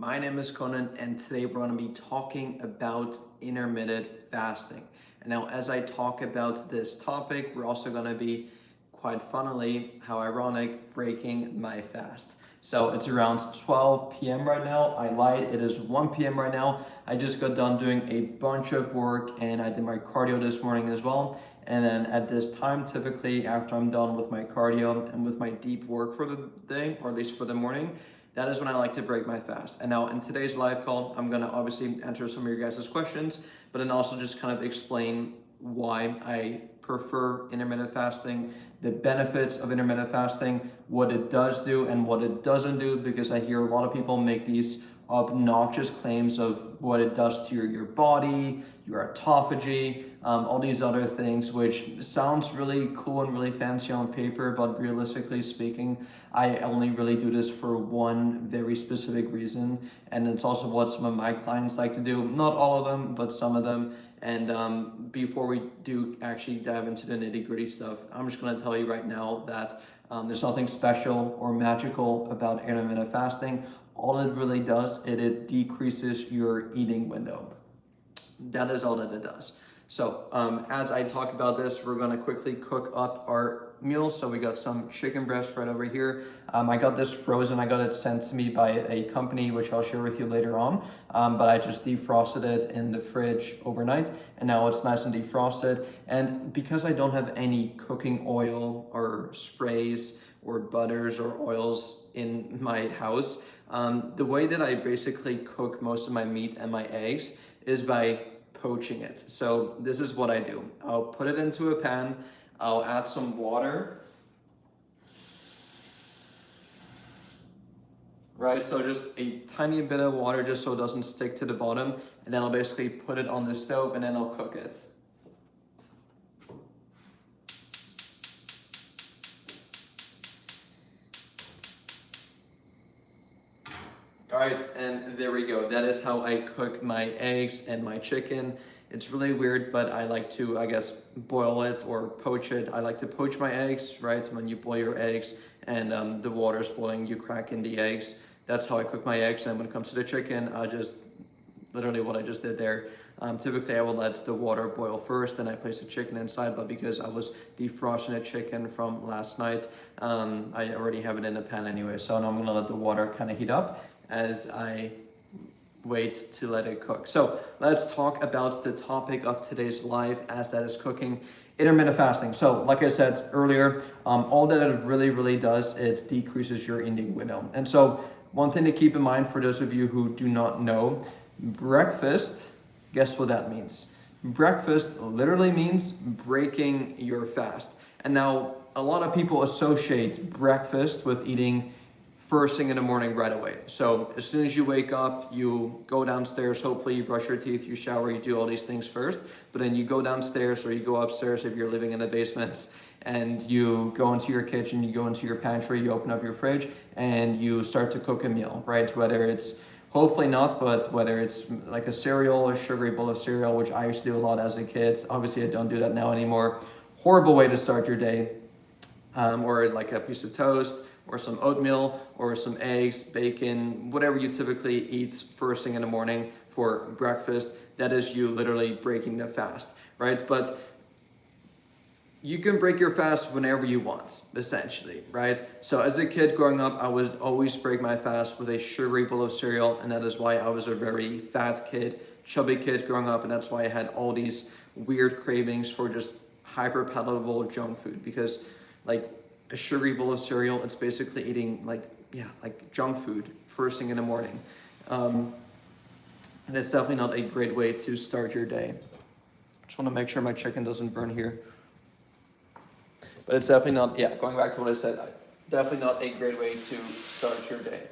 My name is Conan, and today we're going to be talking about intermittent fasting. And now, as I talk about this topic, we're also going to be, quite funnily, how ironic, breaking my fast. So it's around 12 p.m. right now. I lied, it is 1 p.m. right now. I just got done doing a bunch of work and I did my cardio this morning as well. And then at this time, typically after I'm done with my cardio and with my deep work for the day, or at least for the morning, that is when I like to break my fast. And now in today's live call, I'm gonna obviously answer some of your guys' questions, but then also just kind of explain why I prefer intermittent fasting, the benefits of intermittent fasting, what it does do and what it doesn't do, because I hear a lot of people make these obnoxious claims of what it does to your body, your autophagy, all these other things, which sounds really cool and really fancy on paper, but realistically speaking, I only really do this for one very specific reason, and it's also what some of my clients like to do. Not all of them, but some of them. And before we do actually dive into the nitty-gritty stuff, I'm just going to tell you right now that there's nothing special or magical about intermittent fasting. All it really does is it decreases your eating window. That is all that it does. So as I talk about this, we're gonna quickly cook up our meal. So we got some chicken breast right over here. I got this frozen. I got it sent to me by a company, which I'll share with you later on. But I just defrosted it in the fridge overnight, and now it's nice and defrosted. And because I don't have any cooking oil or sprays or butters or oils in my house, the way that I basically cook most of my meat and my eggs is by poaching it. So this is what I do. I'll put it into a pan, I'll add some water, right? So just a tiny bit of water just so it doesn't stick to the bottom, and then I'll basically put it on the stove and then I'll cook it. All right, and there we go. That is how I cook my eggs and my chicken. It's really weird, but I like to, I guess, boil it or poach it. I like to poach my eggs, right? When you boil your eggs and the water's boiling, you crack in the eggs. That's how I cook my eggs. And when it comes to the chicken, I just, literally what I just did there. Typically, I will let the water boil first, then I place the chicken inside, but because I was defrosting the chicken from last night, I already have it in the pan anyway. So now I'm gonna let the water kind of heat up as I wait to let it cook. So let's talk about the topic of today's live, as that is cooking, intermittent fasting. So like I said earlier, all that it really does is decreases your eating window. And so one thing to keep in mind for those of you who do not know, breakfast, guess what that means? Breakfast literally means breaking your fast. And now a lot of people associate breakfast with eating first thing in the morning right away. So as soon as you wake up, you go downstairs, hopefully you brush your teeth, you shower, you do all these things first, but then you go downstairs or you go upstairs if you're living in the basement, and you go into your kitchen, you go into your pantry, you open up your fridge, and you start to cook a meal, right? Whether it's, hopefully not, but whether it's like a cereal, a sugary bowl of cereal, which I used to do a lot as a kid. Obviously I don't do that now anymore. Horrible way to start your day. Or like a piece of toast, or some oatmeal, or some eggs, bacon, whatever you typically eat first thing in the morning for breakfast. That is you literally breaking the fast, right? But you can break your fast whenever you want, essentially, right? So as a kid growing up, I would always break my fast with a sugary bowl of cereal, and that is why I was a very fat kid, chubby kid growing up, and that's why I had all these weird cravings for just hyper palatable junk food, because like a sugary bowl of cereal, it's basically eating like junk food first thing in the morning. And it's definitely not a great way to start your day. Just want to make sure my chicken doesn't burn here. But it's definitely not, going back to what I said, definitely not a great way to start your day.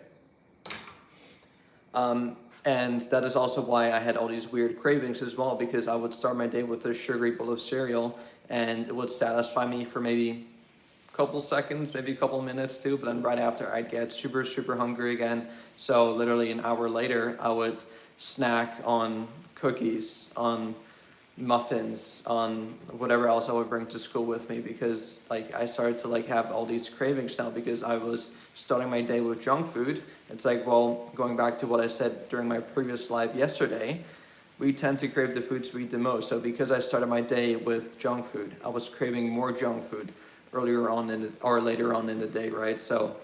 And that is also why I had all these weird cravings as well, because I would start my day with a sugary bowl of cereal and it would satisfy me for maybe couple seconds, maybe a couple minutes too, but then right after I'd get super hungry again. So literally an hour later, I would snack on cookies, on muffins, on whatever else I would bring to school with me, because like I started to like have all these cravings now because I was starting my day with junk food. It's like, well, going back to what I said during my previous live yesterday, we tend to crave the foods we eat the most. So because I started my day with junk food, I was craving more junk food earlier on or later on in the day, right? So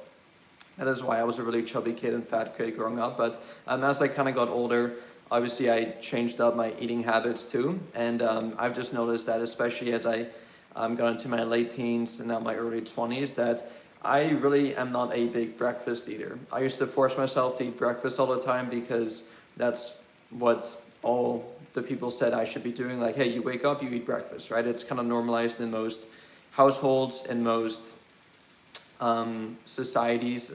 that is why I was a really chubby kid and fat kid growing up. But as I kind of got older, obviously I changed up my eating habits too. And I've just noticed that, especially as I got into my late teens and now my early 20s, that I really am not a big breakfast eater. I used to force myself to eat breakfast all the time because that's what all the people said I should be doing. Like, hey, you wake up, you eat breakfast, right? It's kind of normalized in most households, in most societies.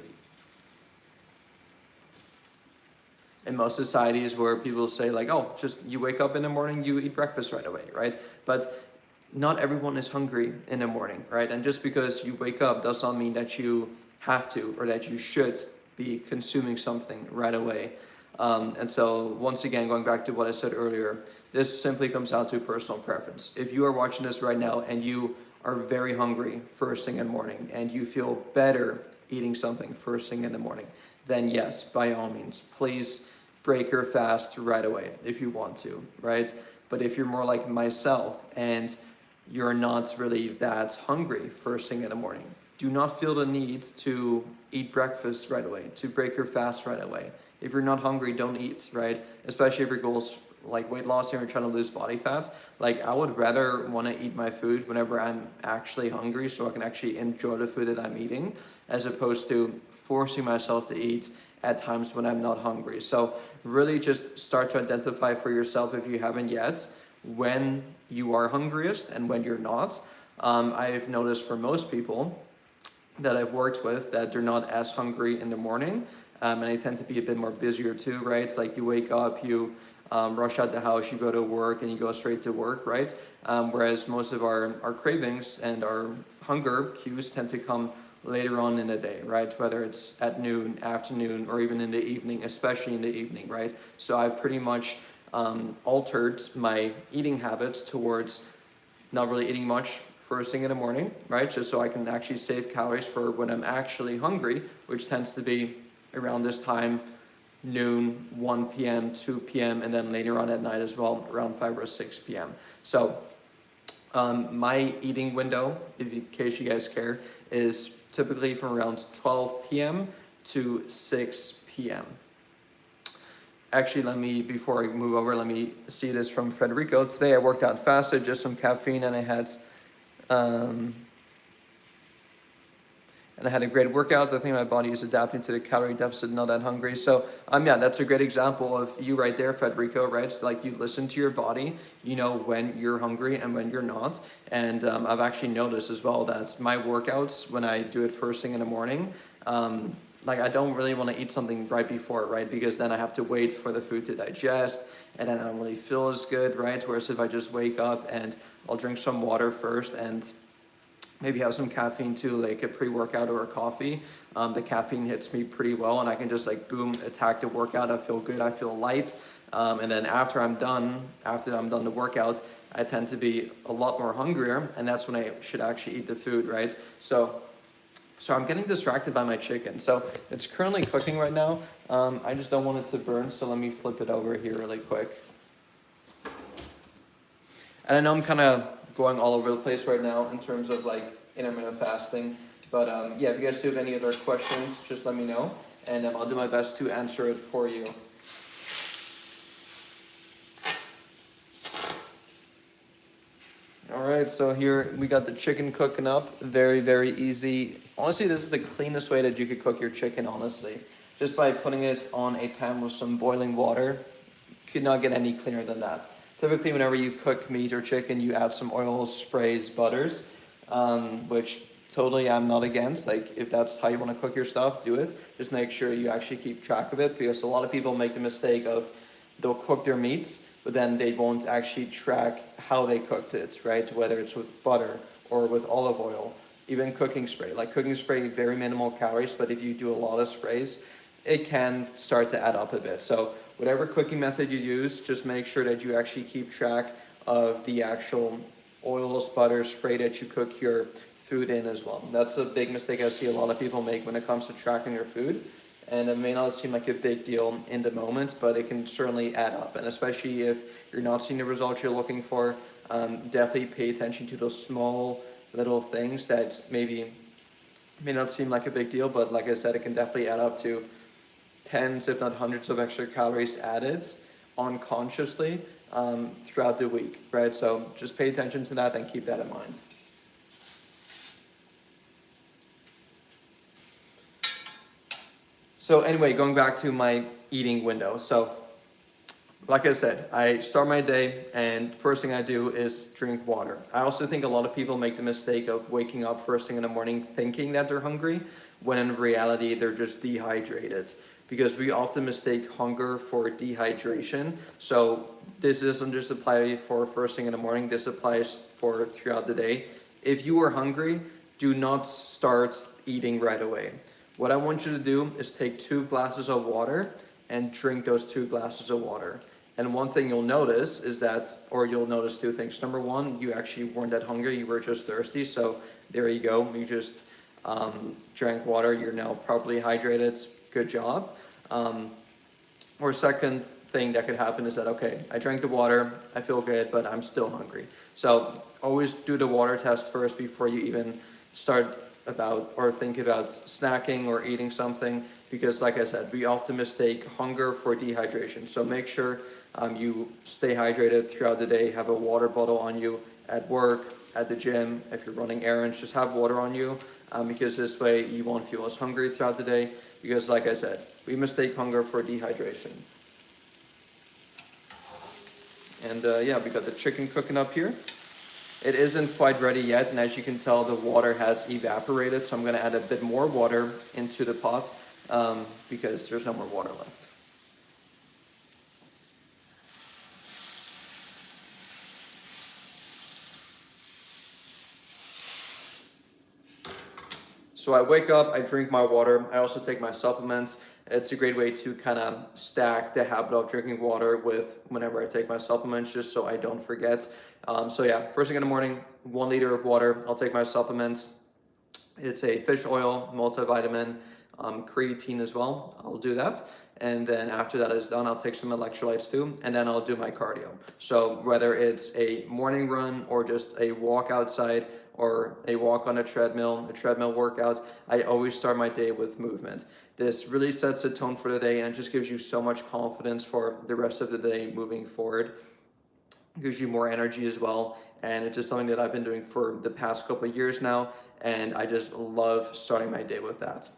In most societies where people say like, oh, just you wake up in the morning, you eat breakfast right away, right? But not everyone is hungry in the morning, right? And just because you wake up does not mean that you have to or that you should be consuming something right away. And so once again, going back to what I said earlier, this simply comes down to personal preference. If you are watching this right now and you are very hungry first thing in the morning and you feel better eating something first thing in the morning, then yes, by all means, please break your fast right away if you want to, right? But if you're more like myself and you're not really that hungry first thing in the morning, do not feel the need to eat breakfast right away, to break your fast right away. If you're not hungry, don't eat, right? Especially if your goal's like weight loss and you're trying to lose body fat. Like, I would rather want to eat my food whenever I'm actually hungry so I can actually enjoy the food that I'm eating, as opposed to forcing myself to eat at times when I'm not hungry. So really just start to identify for yourself, if you haven't yet, when you are hungriest and when you're not. I've noticed for most people that I've worked with that they're not as hungry in the morning, and they tend to be a bit more busier too, right? It's like you wake up, you rush out the house, you go to work, and you go straight to work, right? Whereas most of our cravings and our hunger cues tend to come later on in the day, right? Whether it's at noon, afternoon, or even in the evening, especially in the evening, right? So I've pretty much altered my eating habits towards not really eating much first thing in the morning, right? Just so I can actually save calories for when I'm actually hungry, which tends to be around this time, noon, 1 p.m., 2 p.m., and then later on at night as well, around 5 or 6 p.m. So my eating window, in case you guys care, is typically from around 12 p.m. to 6 p.m. Actually, before I move over, let me see this from Federico. Today I worked out fasted, just some caffeine, and I had a great workout. I think my body is adapting to the calorie deficit, not that hungry. So yeah, that's a great example of you right there, Federico, right? So like, you listen to your body, you know when you're hungry and when you're not. And I've actually noticed as well that my workouts, when I do it first thing in the morning, like, I don't really want to eat something right before, right? Because then I have to wait for the food to digest, and then I don't really feel as good, right? Whereas if I just wake up and I'll drink some water first and maybe have some caffeine too, like a pre-workout or a coffee, the caffeine hits me pretty well, and I can just like boom, attack the workout. I feel good, I feel light, and then after I'm done the workout, I tend to be a lot more hungrier, and that's when I should actually eat the food, right? So I'm getting distracted by my chicken. So it's currently cooking right now. I just don't want it to burn, so let me flip it over here really quick. And I know I'm kind of going all over the place right now in terms of like intermittent fasting. But yeah, if you guys do have any other questions, just let me know, and I'll do my best to answer it for you. All right, so here we got the chicken cooking up. Very, very easy. Honestly, this is the cleanest way that you could cook your chicken, honestly. Just by putting it on a pan with some boiling water. Could not get any cleaner than that. Typically, whenever you cook meat or chicken, you add some oils, sprays, butters, which totally I'm not against. Like, if that's how you want to cook your stuff, do it. Just make sure you actually keep track of it, because a lot of people make the mistake of they'll cook their meats, but then they won't actually track how they cooked it, right? Whether it's with butter or with olive oil, even cooking spray. Like, cooking spray, very minimal calories, but if you do a lot of sprays, it can start to add up a bit. So whatever cooking method you use, just make sure that you actually keep track of the actual oils, butter, spray that you cook your food in as well. That's a big mistake I see a lot of people make when it comes to tracking their food. And it may not seem like a big deal in the moment, but it can certainly add up. And especially if you're not seeing the results you're looking for, definitely pay attention to those small little things that maybe may not seem like a big deal, but like I said, it can definitely add up to tens, if not hundreds of extra calories added unconsciously throughout the week, right? So just pay attention to that and keep that in mind. So anyway, going back to my eating window. So like I said, I start my day and first thing I do is drink water. I also think a lot of people make the mistake of waking up first thing in the morning thinking that they're hungry, when in reality they're just dehydrated. Because we often mistake hunger for dehydration. So this doesn't just apply for first thing in the morning, this applies for throughout the day. If you are hungry, do not start eating right away. What I want you to do is take 2 glasses of water and drink those 2 glasses of water. And one thing you'll notice is that, or you'll notice 2 things. Number one, you actually weren't that hungry, you were just thirsty. So there you go, you just drank water, you're now properly hydrated, good job. Or second thing that could happen is that, okay, I drank the water, I feel good, but I'm still hungry. So always do the water test first before you even start about or think about snacking or eating something, because like I said, we often mistake hunger for dehydration. So make sure you stay hydrated throughout the day, have a water bottle on you at work, at the gym, if you're running errands, just have water on you, because this way you won't feel as hungry throughout the day, because like I said, we mistake hunger for dehydration. And yeah, we got the chicken cooking up here. It isn't quite ready yet, and as you can tell, the water has evaporated, so I'm going to add a bit more water into the pot because there's no more water left. So I wake up, I drink my water, I also take my supplements. It's a great way to kind of stack the habit of drinking water with whenever I take my supplements, just so I don't forget. So yeah, first thing in the morning, 1 liter of water, I'll take my supplements. It's a fish oil, multivitamin, creatine as well, I'll do that. And then after that is done, I'll take some electrolytes too, and then I'll do my cardio. So whether it's a morning run or just a walk outside or a walk on a treadmill workout, I always start my day with movement. This really sets the tone for the day, and it just gives you so much confidence for the rest of the day moving forward. It gives you more energy as well, and it's just something that I've been doing for the past couple of years now, and I just love starting my day with that.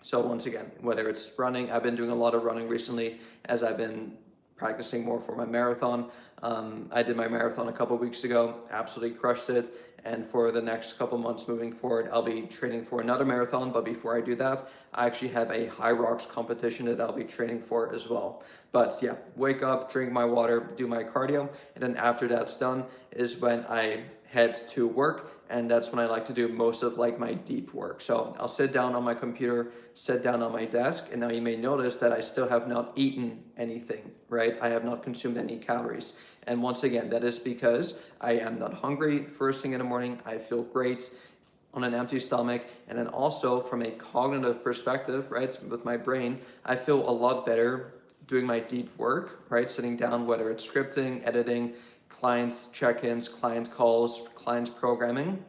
So once again, whether it's running, I've been doing a lot of running recently as I've been practicing more for my marathon. I did my marathon a couple weeks ago, absolutely crushed it. And for the next couple months moving forward, I'll be training for another marathon. But before I do that, I actually have a high rocks competition that I'll be training for as well. But yeah, wake up, drink my water, do my cardio. And then after that's done is when I head to work. And that's when I like to do most of like my deep work. So I'll sit down on my computer, sit down on my desk, and now you may notice that I still have not eaten anything, right? I have not consumed any calories. And once again, that is because I am not hungry first thing in the morning. I feel great on an empty stomach. And then also from a cognitive perspective, right, with my brain, I feel a lot better doing my deep work, right? Sitting down, whether it's scripting, editing, clients check-ins, client calls, client programming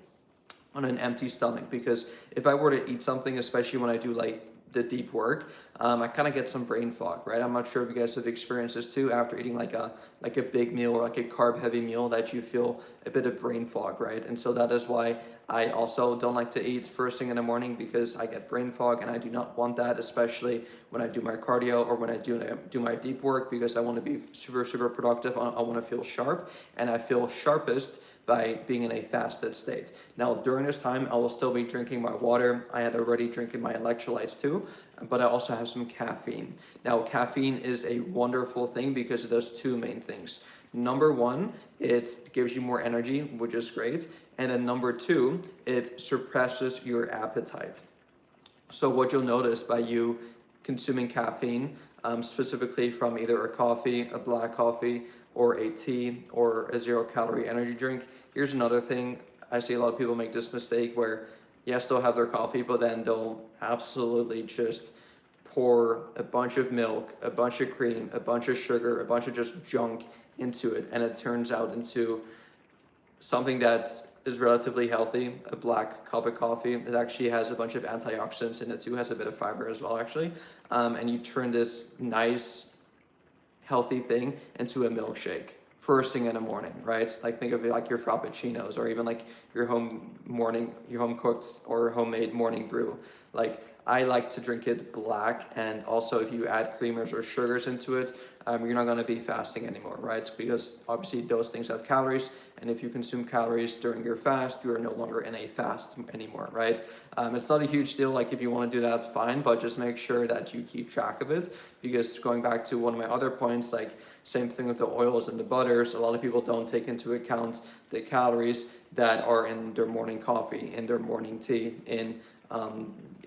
on an empty stomach. Because if I were to eat something, especially when I do like the deep work, I kind of get some brain fog, right? I'm not sure if you guys have experienced this too, after eating like a big meal or like a carb heavy meal, that you feel a bit of brain fog, right? And so that is why I also don't like to eat first thing in the morning, because I get brain fog, and I do not want that, especially when I do my cardio or when I do my deep work, because I want to be super productive. I want to feel sharp, and I feel sharpest by being in a fasted state. Now, during this time, I will still be drinking my water. I had already drinking my electrolytes too, but I also have some caffeine. Now, caffeine is a wonderful thing because it does 2 main things. Number 1, it gives you more energy, which is great. And then number 2, it suppresses your appetite. So what you'll notice by you consuming caffeine, specifically from either a coffee, a black coffee, or a tea or a 0-calorie energy drink. Here's another thing. I see a lot of people make this mistake where, yes, they'll have their coffee, but then they'll absolutely just pour a bunch of milk, a bunch of cream, a bunch of sugar, a bunch of just junk into it, and it turns out into something that is relatively healthy. A black cup of coffee, it actually has a bunch of antioxidants in it too, has a bit of fiber as well actually, and you turn this nice healthy thing into a milkshake first thing in the morning, right? Like think of it like your frappuccinos, or even like your home cooked or homemade morning brew. Like I like to drink it black, and also if you add creamers or sugars into it, you're not going to be fasting anymore, right? Because obviously those things have calories, and if you consume calories during your fast, you are no longer in a fast anymore, right? It's not a huge deal. Like if you want to do that, fine, but just make sure that you keep track of it, because going back to one of my other points, like same thing with the oils and the butters, a lot of people don't take into account the calories that are in their morning coffee, in their morning tea, in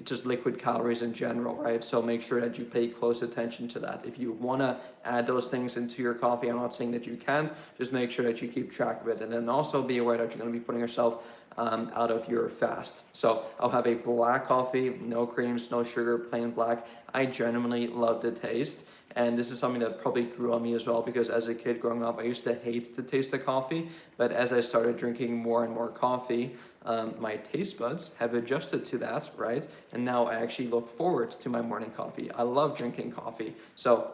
just liquid calories in general, right? So make sure that you pay close attention to that. If you want to add those things into your coffee, I'm not saying that you can't, just make sure that you keep track of it. And then also be aware that you're going to be putting yourself out of your fast. So I'll have a black coffee, no creams, no sugar, plain black. I genuinely love the taste. And this is something that probably grew on me as well, because as a kid growing up, I used to hate the taste of coffee. But as I started drinking more and more coffee, my taste buds have adjusted to that, right? And now I actually look forward to my morning coffee. I love drinking coffee. So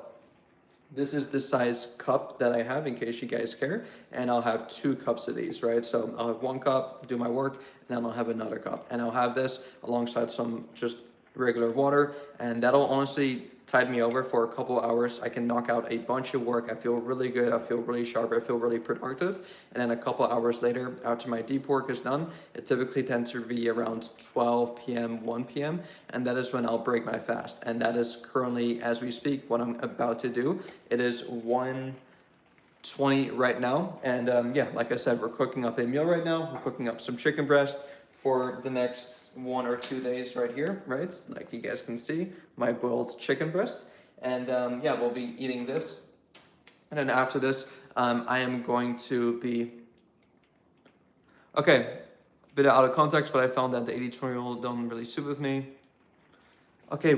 this is the size cup that I have, in case you guys care. And I'll have 2 cups of these, right? So I'll have 1 cup, do my work, and then I'll have another cup. And I'll have this alongside some just regular water. And that'll honestly tide me over for a couple hours. I can knock out a bunch of work. I feel really good. I feel really sharp. I feel really productive. And then a couple hours later, after my deep work is done, it typically tends to be around 12 p.m., 1 p.m. And that is when I'll break my fast. And that is currently, as we speak, what I'm about to do. It is 1:20 right now. And yeah, like I said, we're cooking up a meal right now. We're cooking up some chicken breast for the next 1 or 2 days right here, right? Like you guys can see, my boiled chicken breast. And yeah, we'll be eating this. And then after this, I am going to be, okay, a bit out of context, but I found that the 80-20 rule don't really suit with me. Okay,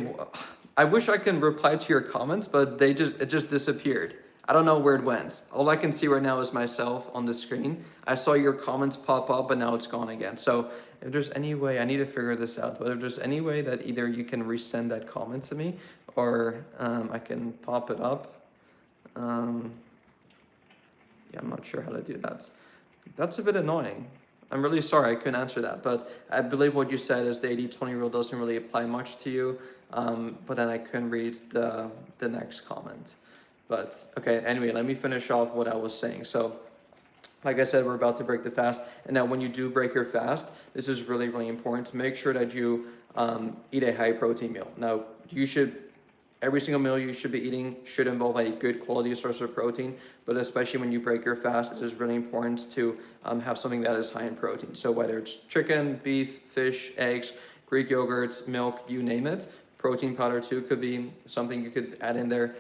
I wish I can reply to your comments, but it just disappeared. I don't know where it went. All I can see right now is myself on the screen. I saw your comments pop up, but now it's gone again. So if there's any way, I need to figure this out, but if there's any way that either you can resend that comment to me, or I can pop it up. Yeah, I'm not sure how to do that. That's a bit annoying. I'm really sorry I couldn't answer that, but I believe what you said is the 80-20 rule doesn't really apply much to you, but then I couldn't read the next comment. But okay, anyway, let me finish off what I was saying. So like I said, we're about to break the fast. And now when you do break your fast, this is really, really important to make sure that you eat a high protein meal. Now, every single meal you should be eating should involve a good quality source of protein, but especially when you break your fast, it is really important to have something that is high in protein. So whether it's chicken, beef, fish, eggs, Greek yogurts, milk, you name it. Protein powder too could be something you could add in there.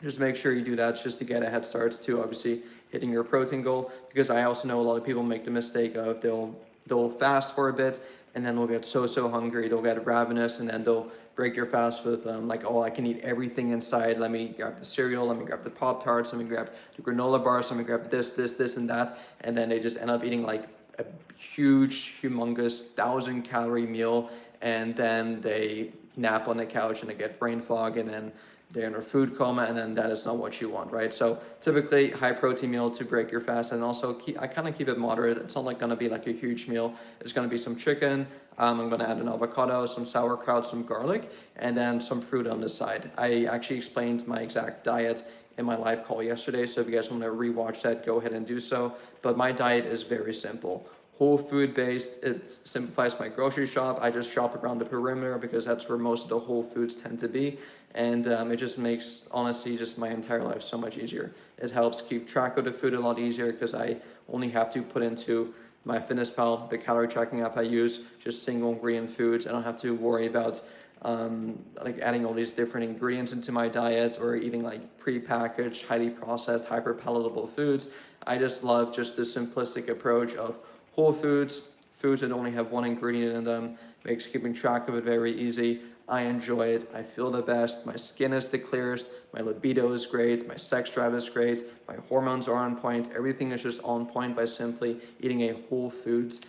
Just make sure you do that just to get a head start to obviously hitting your protein goal, because I also know a lot of people make the mistake of they'll fast for a bit and then they'll get so hungry, they'll get ravenous, and then they'll break your fast with like, oh, I can eat everything inside. Let me grab the cereal, let me grab the Pop-Tarts, let me grab the granola bars, let me grab this, and that, and then they just end up eating like a huge, humongous 1,000-calorie meal, and then they nap on the couch and they get brain fog, and then they're in a food coma, and then that is not what you want, right? So typically high protein meal to break your fast, and also I kind of keep it moderate. It's not like gonna be like a huge meal. It's gonna be some chicken. I'm gonna add an avocado, some sauerkraut, some garlic, and then some fruit on the side. I actually explained my exact diet in my live call yesterday, so if you guys want to rewatch that, go ahead and do so. But my diet is very simple. Whole food based. It simplifies my grocery shop. I just shop around the perimeter because that's where most of the whole foods tend to be. And it just makes, honestly, just my entire life so much easier. It helps keep track of the food a lot easier because I only have to put into my MyFitnessPal, the calorie tracking app I use, just single ingredient foods. I don't have to worry about like adding all these different ingredients into my diets or eating like pre-packaged, highly processed, hyper palatable foods. I just love just the simplistic approach of whole foods, foods that only have one ingredient in them, makes keeping track of it very easy. I enjoy it, I feel the best, my skin is the clearest, my libido is great, my sex drive is great, my hormones are on point, everything is just on point by simply eating a whole foods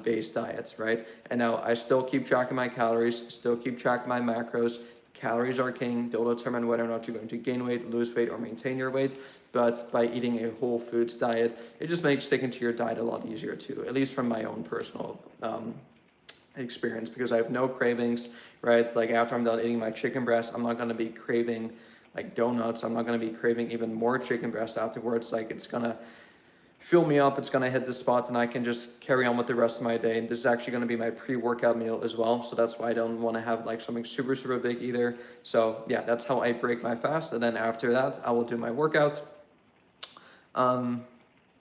based diet, right? And now I still keep track of my calories, still keep track of my macros. Calories are king. They'll determine whether or not you're going to gain weight, lose weight, or maintain your weight. But by eating a whole foods diet, it just makes sticking to your diet a lot easier too, at least from my own personal experience, because I have no cravings, right? It's like after I'm done eating my chicken breast, I'm not going to be craving like donuts. I'm not going to be craving even more chicken breast afterwards. Like it's going to fill me up, it's gonna hit the spots, and I can just carry on with the rest of my day. This is actually gonna be my pre-workout meal as well, so that's why I don't wanna have like something super, super big either. So yeah, that's how I break my fast, and then after that, I will do my workouts.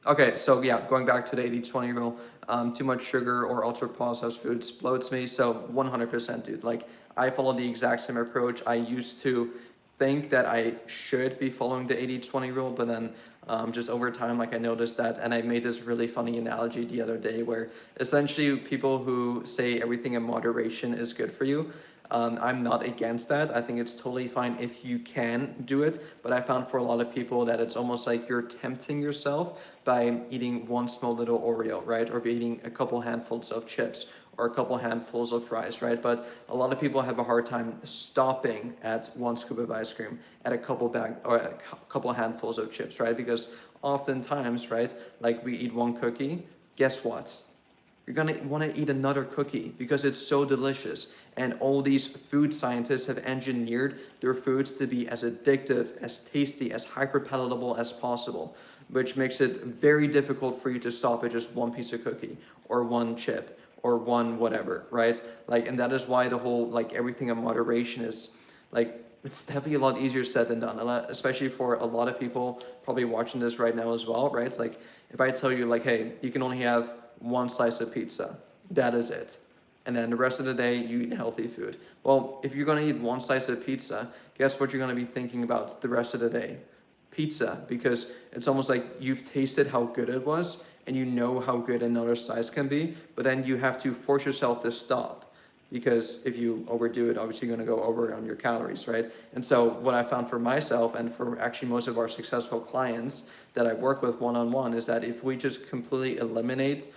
Okay, so yeah, going back to the 80-20 rule, too much sugar or ultra processed foods bloats me, so 100%, dude. Like, I follow the exact same approach. I used to think that I should be following the 80-20 rule, but then just over time, like I noticed that, and I made this really funny analogy the other day where essentially people who say everything in moderation is good for you, I'm not against that. I think it's totally fine if you can do it, but I found for a lot of people that it's almost like you're tempting yourself by eating one small little Oreo, right? Or eating a couple handfuls of chips or a couple handfuls of fries, right? But a lot of people have a hard time stopping at one scoop of ice cream, at a couple handfuls of chips, right? Because oftentimes, right, like we eat one cookie, guess what? You're gonna wanna eat another cookie because it's so delicious. And all these food scientists have engineered their foods to be as addictive, as tasty, as hyper palatable as possible, which makes it very difficult for you to stop at just one piece of cookie or one chip or one whatever, right? Like, and that is why the whole, like everything in moderation is like, it's definitely a lot easier said than done, especially for a lot of people probably watching this right now as well, right? It's like, if I tell you like, hey, you can only have one slice of pizza, that is it. And then the rest of the day, you eat healthy food. Well, if you're gonna eat one slice of pizza, guess what you're gonna be thinking about the rest of the day? Pizza, because it's almost like you've tasted how good it was, and you know how good another slice can be, but then you have to force yourself to stop, because if you overdo it, obviously you're gonna go over on your calories, right? And so what I found for myself, and for actually most of our successful clients that I work with one-on-one, is that if we just completely eliminate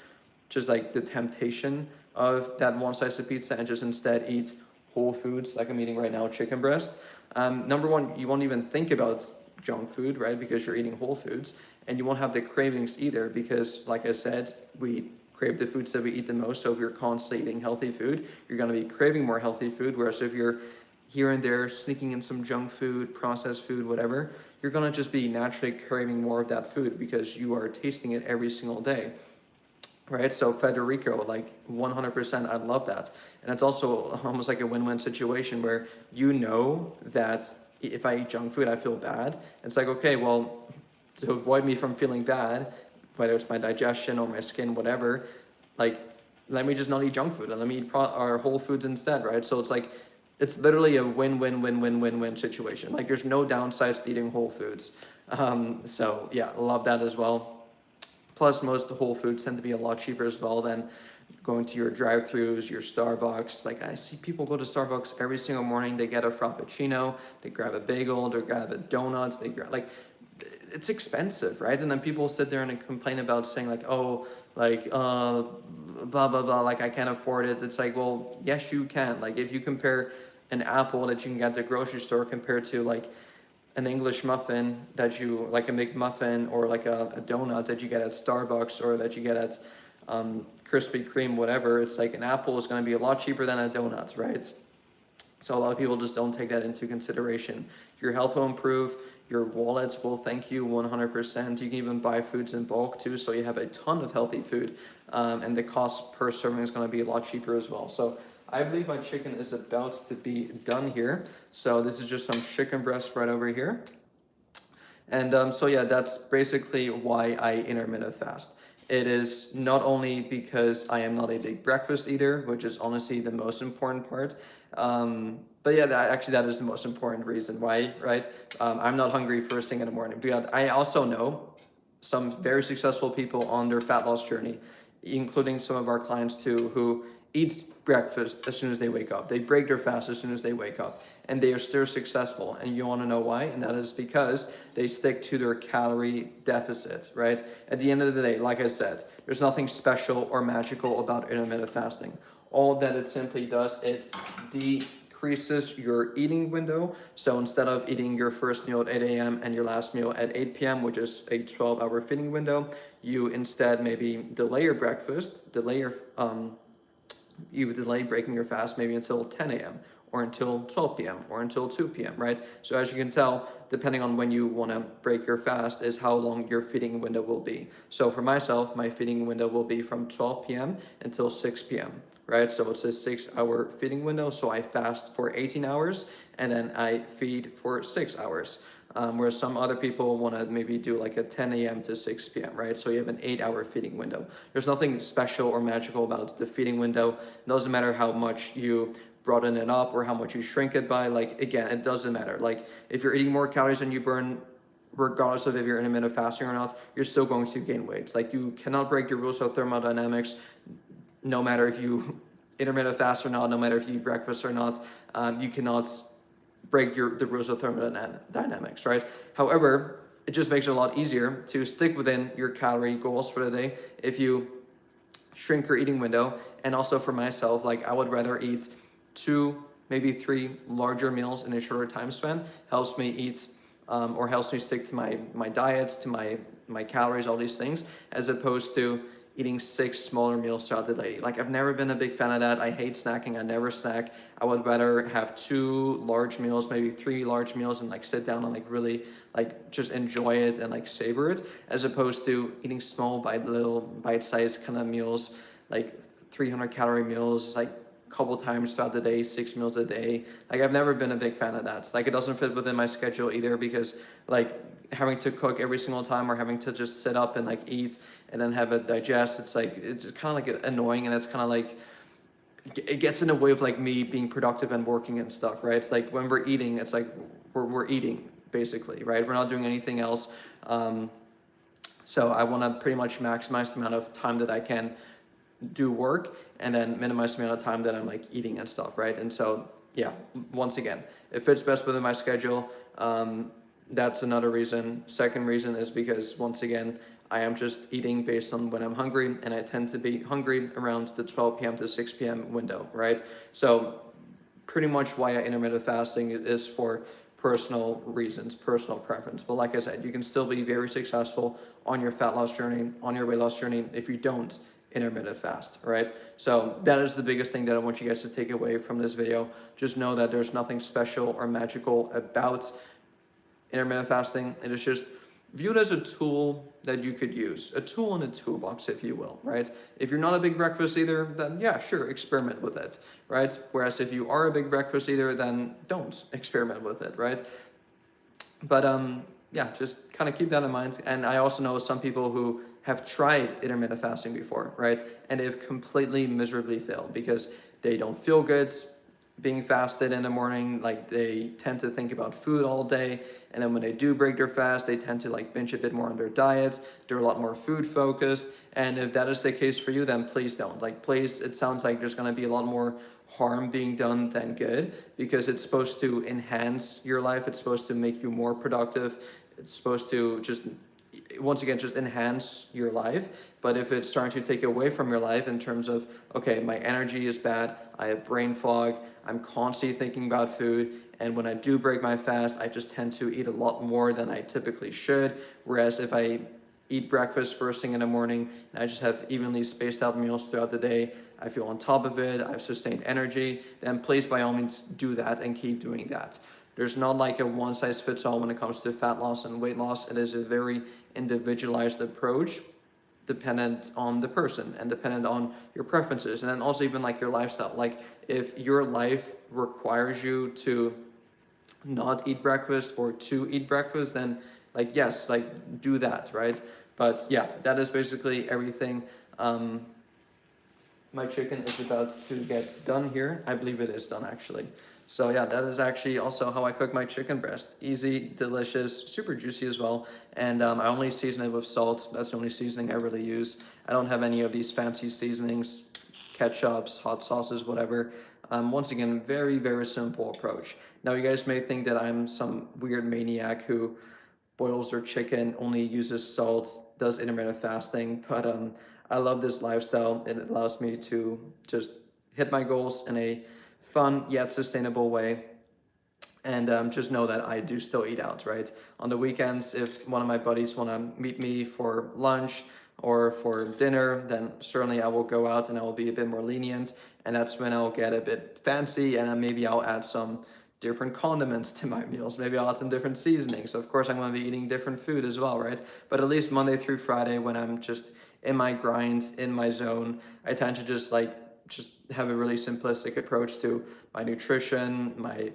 just like the temptation of that one slice of pizza and just instead eat whole foods like I'm eating right now, chicken breast, number one, you won't even think about junk food, right? Because you're eating whole foods, and you won't have the cravings either, because like I said, we crave the foods that we eat the most. So if you're constantly eating healthy food, you're going to be craving more healthy food. Whereas if you're here and there sneaking in some junk food, processed food, whatever, you're going to just be naturally craving more of that food because you are tasting it every single day. Right? So Federico, like 100%, I love that. And it's also almost like a win-win situation where you know that if I eat junk food, I feel bad. It's like, okay, well, to avoid me from feeling bad, whether it's my digestion or my skin, whatever, like, let me just not eat junk food and let me eat our whole foods instead, right? So it's like, it's literally a win-win-win-win-win-win situation. Like, there's no downsides to eating whole foods. So yeah, love that as well. Plus, most whole foods tend to be a lot cheaper as well than going to your drive-thrus, your Starbucks. Like, I see people go to Starbucks every single morning. They get a Frappuccino, they grab a bagel, they grab a donut, they grab, like, it's expensive, right? And then people sit there and complain about saying like, oh, like, blah, blah, blah, like I can't afford it. It's like, well, yes, you can. Like, if you compare an apple that you can get at the grocery store compared to like an English muffin that you, like a McMuffin, or like a donut that you get at Starbucks or that you get at Krispy Kreme, whatever, it's like an apple is going to be a lot cheaper than a donut, right? So a lot of people just don't take that into consideration. Your health will improve, your wallets will thank you 100%. You can even buy foods in bulk too, so you have a ton of healthy food, and the cost per serving is going to be a lot cheaper as well. So I believe my chicken is about to be done here. So this is just some chicken breast right over here. And so yeah, that's basically why I intermittent fast. It is not only because I am not a big breakfast eater, which is honestly the most important part. But yeah, that is the most important reason why, right? I'm not hungry first thing in the morning. But I also know some very successful people on their fat loss journey, including some of our clients too, who eat breakfast as soon as they wake up. They break their fast as soon as they wake up, and they are still successful. And you want to know why? And that is because they stick to their calorie deficit, right? At the end of the day, like I said, there's nothing special or magical about intermittent fasting. All that it simply does, it decreases your eating window. So instead of eating your first meal at 8 a.m. and your last meal at 8 p.m., which is a 12-hour feeding window, you instead maybe delay your breakfast, you would delay breaking your fast maybe until 10 a.m. or until 12 p.m. or until 2 p.m., right? So as you can tell, depending on when you want to break your fast is how long your feeding window will be. So for myself, my feeding window will be from 12 p.m. until 6 p.m., right? So it's a 6-hour feeding window. So I fast for 18 hours and then I feed for 6 hours. Whereas some other people want to maybe do like a 10 a.m. to 6 p.m., right? So you have an 8-hour feeding window. There's nothing special or magical about the feeding window. It doesn't matter how much you broaden it up or how much you shrink it by. Like, again, it doesn't matter. Like, if you're eating more calories than you burn, regardless of if you're intermittent fasting or not, you're still going to gain weight. Like, you cannot break your rules of thermodynamics, no matter if you intermittent fast or not, no matter if you eat breakfast or not. You cannot break the rules of thermodynamics, right? However, it just makes it a lot easier to stick within your calorie goals for the day if you shrink your eating window. And also for myself, like, I would rather eat 2, maybe 3 larger meals in a shorter time span. Helps me eat or helps me stick to my diets, to my calories, all these things, as opposed to eating 6 smaller meals throughout the day. Like, I've never been a big fan of that. I hate snacking. I never snack. I would rather have 2 large meals, maybe 3 large meals, and like sit down and like really like just enjoy it and like savor it, as opposed to eating small bite-sized kind of meals, like 300-calorie meals, like couple times throughout the day, 6 meals a day. Like, I've never been a big fan of that. Like, it doesn't fit within my schedule either, because like having to cook every single time or having to just sit up and like eat and then have it digest, it's kind of like annoying, and it's kind of like it gets in the way of like me being productive and working and stuff, right? It's like when we're eating, it's like we're eating basically, right? We're not doing anything else. So I want to pretty much maximize the amount of time that I can do work and then minimize the amount of time that I'm like eating and stuff, right? And so yeah, once again, it fits best within my schedule. That's another reason. Second reason is because, once again, I am just eating based on when I'm hungry, and I tend to be hungry around the 12 p.m. to 6 p.m. window, right? So pretty much why I intermittent fasting is for personal reasons, personal preference. But like I said, you can still be very successful on your fat loss journey, on your weight loss journey, if you don't intermittent fast, right? So that is the biggest thing that I want you guys to take away from this video. Just know that there's nothing special or magical about intermittent fasting. It is just viewed as a tool that you could use, a tool in a toolbox, if you will, right? If you're not a big breakfast eater, then yeah, sure, experiment with it, right? Whereas if you are a big breakfast eater, then don't experiment with it, right? But yeah, just kind of keep that in mind. And I also know some people who have tried intermittent fasting before, right? And they've completely miserably failed because they don't feel good being fasted in the morning. Like, they tend to think about food all day, and then when they do break their fast, they tend to like binge a bit more on their diets. They're a lot more food focused. And if that is the case for you, then please don't. Like, please, it sounds like there's going to be a lot more harm being done than good, because it's supposed to enhance your life. It's supposed to make you more productive. It's supposed to just, once again, just enhance your life. But if it's starting to take away from your life in terms of, okay, my energy is bad, I have brain fog, I'm constantly thinking about food, and when I do break my fast, I just tend to eat a lot more than I typically should. Whereas if I eat breakfast first thing in the morning and I just have evenly spaced out meals throughout the day, I feel on top of it, I have sustained energy, then please by all means do that and keep doing that. There's not like a one size fits all when it comes to fat loss and weight loss. It is a very individualized approach, dependent on the person and dependent on your preferences, and then also even like your lifestyle. Like, if your life requires you to not eat breakfast or to eat breakfast, then like, yes, like do that, right? But yeah, that is basically everything. My chicken is about to get done here. I believe it is done actually. So yeah, that is actually also how I cook my chicken breast. Easy, delicious, super juicy as well. And I only season it with salt. That's the only seasoning I really use. I don't have any of these fancy seasonings, ketchups, hot sauces, whatever. Once again, very, very simple approach. Now you guys may think that I'm some weird maniac who boils their chicken, only uses salt, does intermittent fasting, but I love this lifestyle. It allows me to just hit my goals in a fun yet sustainable way. And just know that I do still eat out, right? On the weekends, if one of my buddies want to meet me for lunch or for dinner, then certainly I will go out and I will be a bit more lenient. And that's when I'll get a bit fancy and then maybe I'll add some different condiments to my meals. Maybe I'll add some different seasonings. Of course, I'm going to be eating different food as well, right? But at least Monday through Friday, when I'm just in my grind, in my zone, I tend to just have a really simplistic approach to my nutrition, my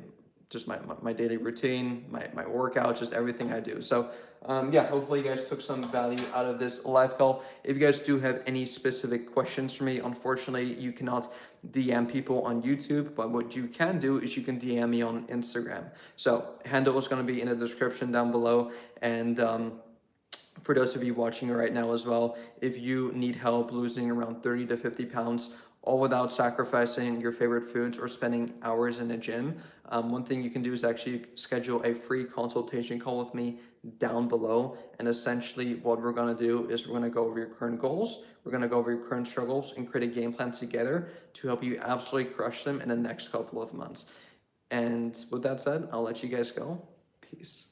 daily routine, my workout, just everything I do. So yeah, hopefully you guys took some value out of this live call. If you guys do have any specific questions for me, unfortunately you cannot DM people on YouTube, but what you can do is you can DM me on Instagram. So handle is going to be in the description down below. And for those of you watching right now as well, if you need help losing around 30 to 50 pounds, all without sacrificing your favorite foods or spending hours in a gym, one thing you can do is actually schedule a free consultation call with me down below. And essentially what we're going to do is we're going to go over your current goals, we're going to go over your current struggles and create a game plan together to help you absolutely crush them in the next couple of months. And with that said, I'll let you guys go. Peace.